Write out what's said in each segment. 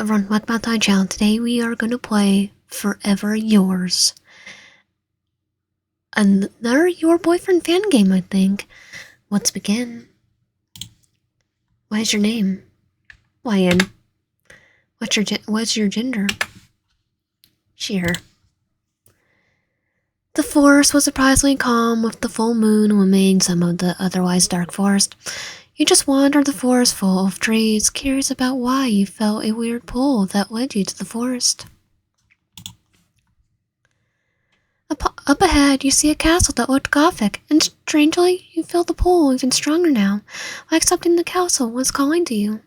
Everyone, welcome back to my channel. Today we are going to play Forever Yours. Another Your Boyfriend fan game, I think. Let's begin. What is your name? Ryan. What's your gender? She, her. The forest was surprisingly calm, with the full moon illuminating some of the otherwise dark forest. You just wandered the forest full of trees, curious about why you felt a weird pull that led you to the forest. Up ahead, you see a castle that looked Gothic, and strangely, you feel the pull even stronger now, like something in the castle was calling to you.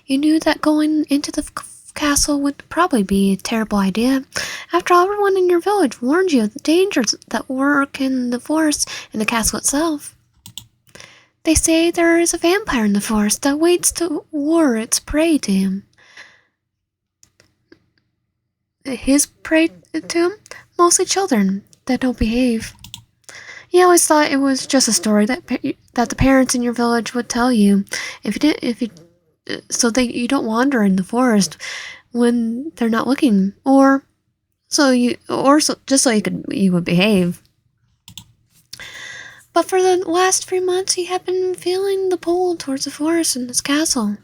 You knew that going into the castle would probably be a terrible idea. After all, everyone in your village warned you of the dangers that lurk in the forest and the castle itself. They say there is a vampire in the forest that waits to lure its prey to him. His prey to him? Mostly children that don't behave. You always thought it was just a story that the parents in your village would tell you, so that you don't wander in the forest when they're not looking, just so you would behave. But for the last 3 months, you have been feeling the pull towards the forest and this castle.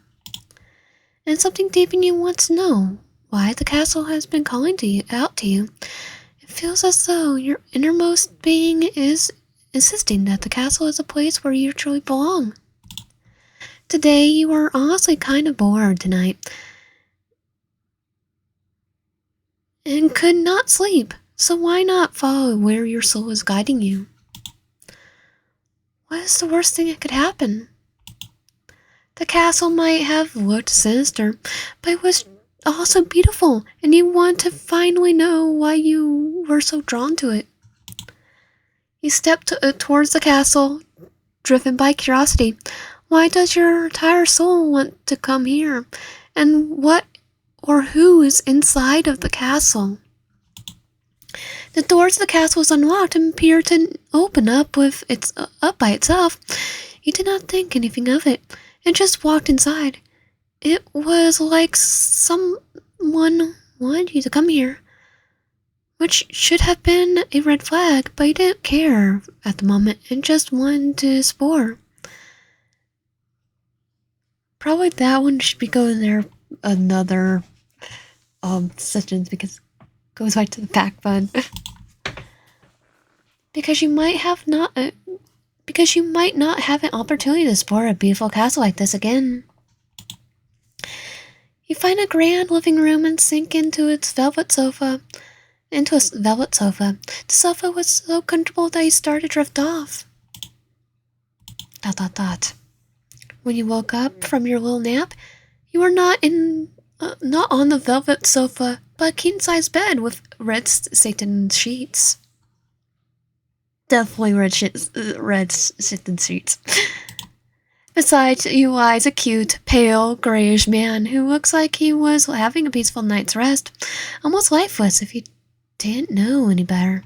And something deep in you wants to know why the castle has been calling out to you. It feels as though your innermost being is insisting that the castle is a place where you truly belong. Today, you are honestly kind of bored tonight and could not sleep, so why not follow where your soul is guiding you? What is the worst thing that could happen? The castle might have looked sinister, but it was also beautiful, and you want to finally know why you were so drawn to it. You stepped towards the castle, driven by curiosity. Why does your entire soul want to come here? And what or who is inside of the castle? The doors of the castle was unlocked and appeared to open up by itself. You did not think anything of it, and just walked inside. It was like someone wanted you to come here, which should have been a red flag, but you didn't care at the moment and just wanted to explore. Probably that one should be going there another sessions because it goes back to the pack fun. Because you might not have an opportunity to explore a beautiful castle like this again. You find a grand living room and sink into a velvet sofa. The sofa was so comfortable that you started to drift off. ... When you woke up from your little nap, you were not on the velvet sofa, but a king-size bed with red satin sheets. Definitely red satin sheets. Besides you lies a cute, pale, grayish man who looks like he was having a peaceful night's rest, almost lifeless if you didn't know any better.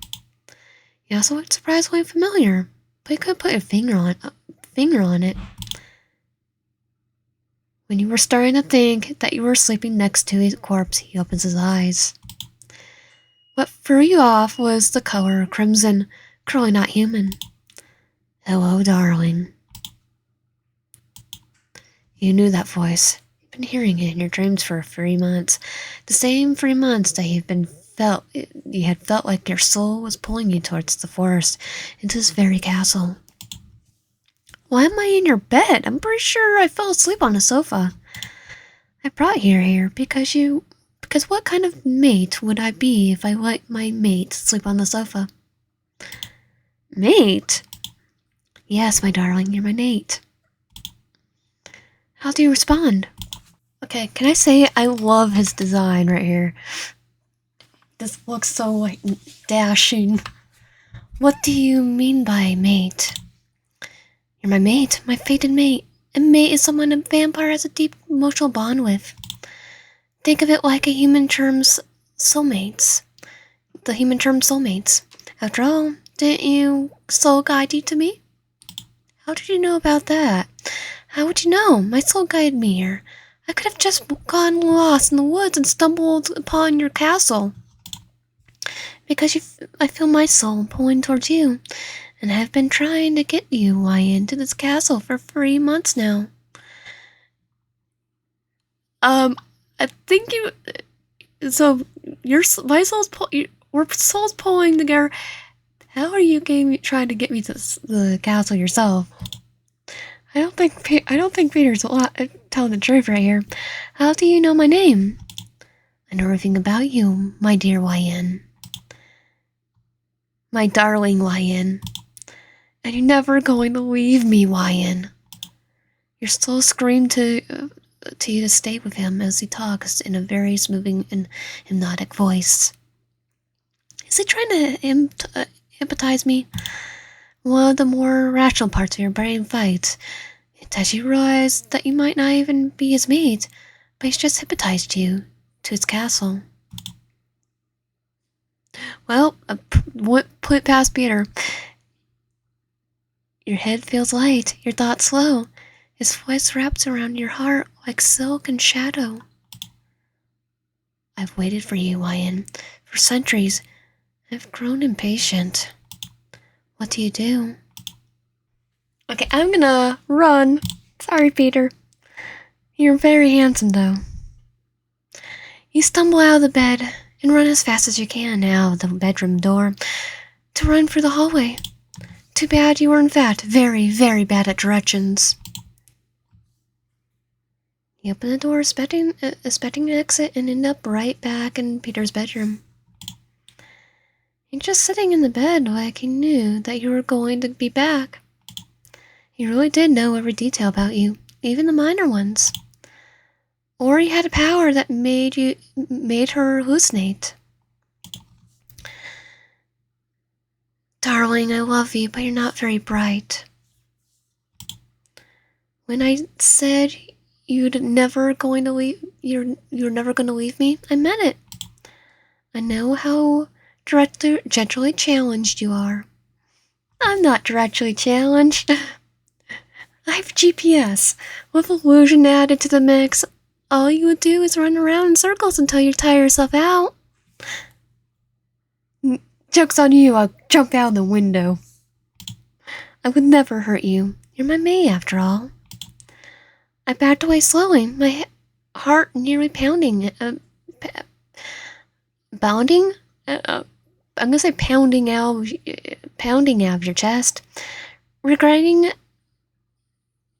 He also looked surprisingly familiar, but you couldn't put a finger on it. When you were starting to think that you were sleeping next to his corpse, he opens his eyes. What threw you off was the color crimson, clearly not human. Hello, darling. You knew that voice. You've been hearing it in your dreams for 3 months. The same 3 months that you had felt like your soul was pulling you towards the forest, into this very castle. Why am I in your bed? I'm pretty sure I fell asleep on the sofa. I brought you here because what kind of mate would I be if I let my mate sleep on the sofa? Mate? Yes, my darling, you're my mate. How do you respond? Okay, can I say I love his design right here. This looks so like dashing. What do you mean by mate? You're my mate, my fated mate. A mate is someone a vampire has a deep emotional bond with. Think of it like a human term's soulmates. The human term soulmates. After all, didn't you soul guide you to me? How did you know about that? How would you know? My soul guided me here. I could have just gotten lost in the woods and stumbled upon your castle. Because I feel my soul pulling towards you, and have been trying to get you into this castle for 3 months now. I think you. So my we're souls pulling together. How are you trying to get me to the castle yourself? I don't think Peter's telling the truth right here. How do you know my name? I know everything about you, my dear YN. My darling YN. And you're never going to leave me, YN. Your soul screamed to you to stay with him as he talks in a very smoothing and hypnotic voice. Is he trying to hypnotize me? One of the more rational parts of your brain fights. As you realize that you might not even be his mate, but he's just hypnotized you to his castle. Well, put it past Peter. Your head feels light, your thoughts slow. His voice wraps around your heart like silk and shadow. I've waited for you, YN, for centuries. I've grown impatient. What do you do? Okay, I'm gonna run. Sorry, Peter. You're very handsome, though. You stumble out of the bed and run as fast as you can out of the bedroom door to run for the hallway. Too bad you were, in fact, very, very bad at directions. You open the door, expecting an exit, and end up right back in Peter's bedroom. You're just sitting in the bed like he knew that you were going to be back. He really did know every detail about you, even the minor ones. Or he had a power that made her hallucinate. Darling, I love you, but you're not very bright. When I said you're never going to leave me, I meant it. I know how directly challenged you are. I'm not directly challenged. I have GPS. With illusion added to the mix, all you would do is run around in circles until you tire yourself out. Joke's on you, I'll jump out the window. I would never hurt you. You're my mate, after all. I backed away slowly, my heart nearly pounding. Bounding? I'm gonna say pounding out of your chest. Regretting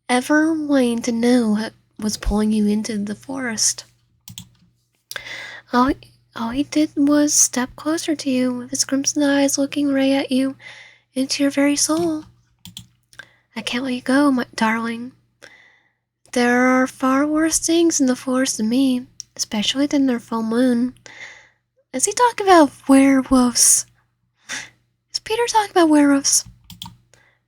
ever wanting to know what was pulling you into the forest. All he did was step closer to you, with his crimson eyes looking right at you, into your very soul. I can't let you go, my darling. There are far worse things in the forest than me, especially than their full moon. Is he talking about werewolves? Is Peter talking about werewolves?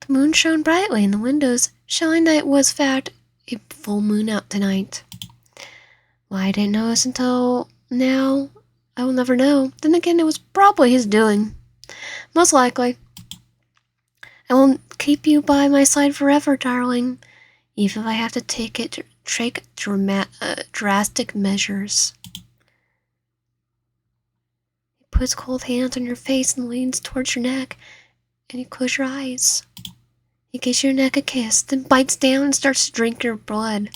The moon shone brightly in the windows, showing that it was, in fact, a full moon out tonight. Why I didn't notice until now, I will never know. Then again, it was probably his doing. Most likely. I will keep you by my side forever, darling, even if I have to take drastic measures. He puts cold hands on your face and leans towards your neck, and you close your eyes. He gives your neck a kiss, then bites down and starts to drink your blood.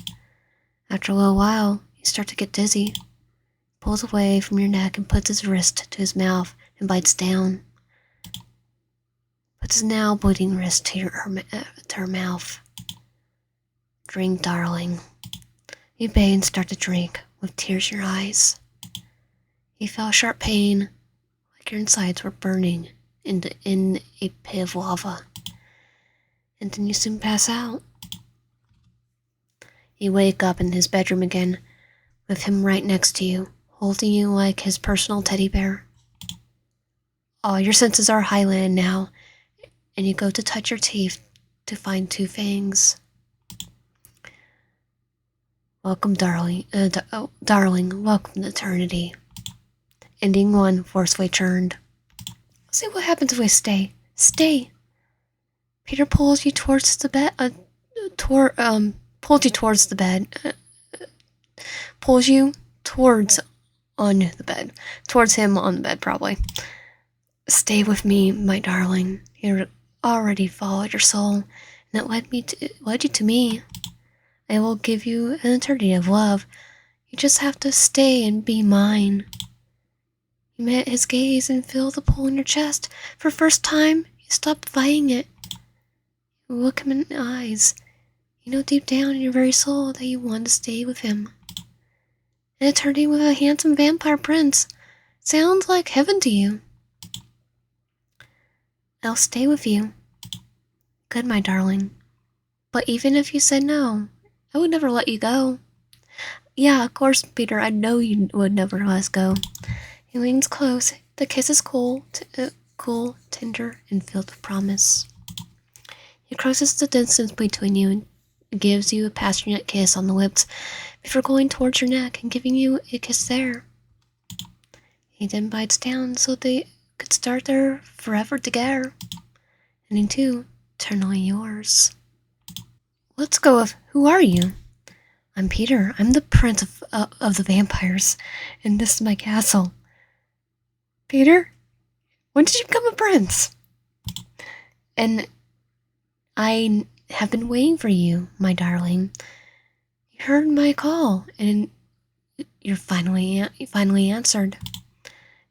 After a little while, you start to get dizzy. Pulls away from your neck and puts his wrist to his mouth and bites down. Puts his now bleeding wrist to her mouth. Drink, darling. You obey and start to drink, with tears in your eyes. You felt sharp pain, like your insides were burning in a pit of lava. And then you soon pass out. You wake up in his bedroom again, with him right next to you, holding you like his personal teddy bear. All your senses are highlighted now, and you go to touch your teeth to find two fangs. Welcome, darling. Darling, welcome to eternity. Ending one, forcefully turned. Let's see what happens if we stay. Stay. Peter pulls you towards the bed. Pulls you towards the bed. pulls you towards on the bed, towards him on the bed, probably. Stay with me, my darling. You already followed your soul, and it led you to me. I will give you an eternity of love. You just have to stay and be mine. You met his gaze and feel the pull in your chest. For the first time, you stopped fighting it. You look him in the eyes. You know deep down in your very soul that you want to stay with him. An eternity with a handsome vampire prince sounds like heaven to you. I'll stay with you. Good, my darling. But even if you said no, I would never let you go. Yeah, of course, Peter, I know you would never let us go. He leans close. The kiss is cool, tender, and filled with promise. He crosses the distance between you and gives you a passionate kiss on the lips before going towards your neck and giving you a kiss there. He then bites down so they could start their forever together, and into eternally yours. Let's go with who are you? I'm Peter. I'm the prince of the vampires, and this is my castle. Peter, when did you become a prince? And I have been waiting for you, my darling. You heard my call, and you finally answered.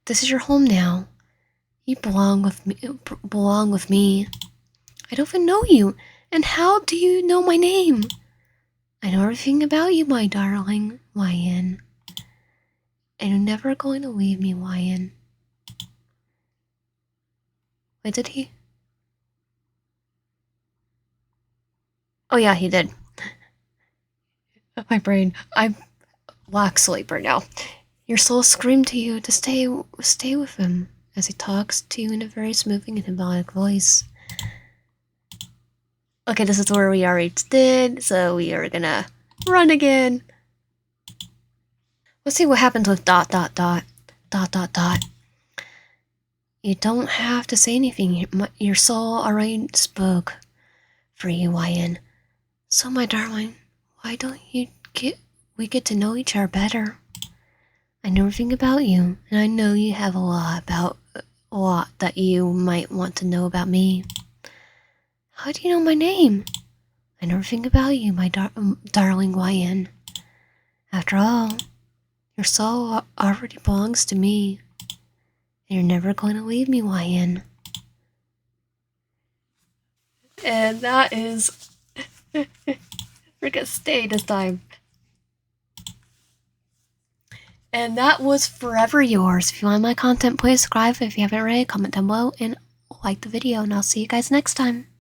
This is your home now. You belong with me. I don't even know you, and how do you know my name? I know everything about you, my darling, YN. And you're never going to leave me, YN. Wait, did he? Oh yeah, he did. My brain. I'm black sleeper now. Your soul screamed to you to stay with him as he talks to you in a very smoothing and hypnotic voice. Okay, this is where we already did, so we are gonna run again. Let's see what happens with ... You don't have to say anything. Your soul already spoke for you, YN. So, my darling, why don't we get to know each other better? I know everything about you, and I know you have a lot that you might want to know about me. How do you know my name? I know everything about you, my darling YN. After all, your soul already belongs to me, and you're never going to leave me, YN. And that is... We're gonna stay this time. And that was Forever Yours. If you want my content, please subscribe. If you haven't already, comment down below and like the video. And I'll see you guys next time.